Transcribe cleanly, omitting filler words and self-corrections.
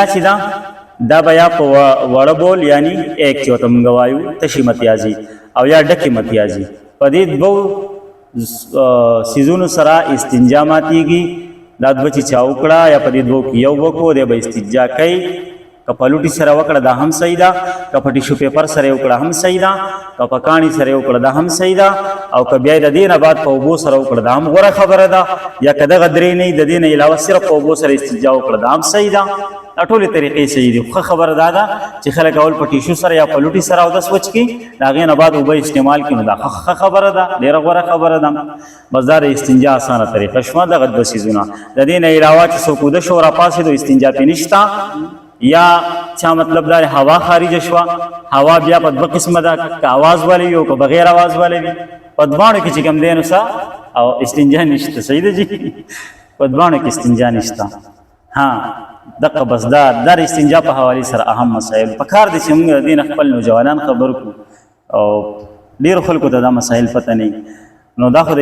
چې دا بیا په وړه بول یعنی ایک چې ورته موږ وایو تشي متیازي او یا ډکې متیازي په دې دوو څیزونو سره استنجا ماتېږي. دا دوه چې چا وکړه یا په دې دوو کې یو وکړو دی به استنجا کوي. که په لوټي سره وکړه دا هم صحیح ده، که په ټیشو پیپر سره یې وکړه هم صحیح ده، که په کاڼي سره یې وکړه دا هم صحیح ده، او که بیا د دې نه بعد په اوبو سره وکړه دا هم غوره خبره ده، یا که دغه درې نه د دې نه علاوه صرف په اوبو سره استنجا وکړه دا هم صحیح ده. دا ټولې طریقې صحیح دي. ښه خبره دا ده چې خلک اول په ټیشو سره یا په لوټي سره اودس وچکي، د هغې نه بعد اوبه استعمال کړي، نو دا ښه خبره ده، ډېره غوره خبره ده. بس دا د استنجا اسانه طریقه شوه. دغه دوه څیزونه د دې نه علاوه چې څوک وده شو راپاڅېدو استنجا پې نشته، یا چا مطلب دا هوا خارجه شوه، هوا بیا په دوه قسمه ده، که آواز والی وي او که بغیر آواز والی وي. په دواړو کې چې کوم دی نو څه او استنجا نشته. صحیح ده جي، په دواړو کې استنجا نشته. ها دغه بس دا د استنجا په حوالې سره اهم مسایل پکار دي چې موږ د دې نه خپل نوجوانان خبر کړو او ډېرو خلکو ته دا مسایل پته نه وي. نو دا خو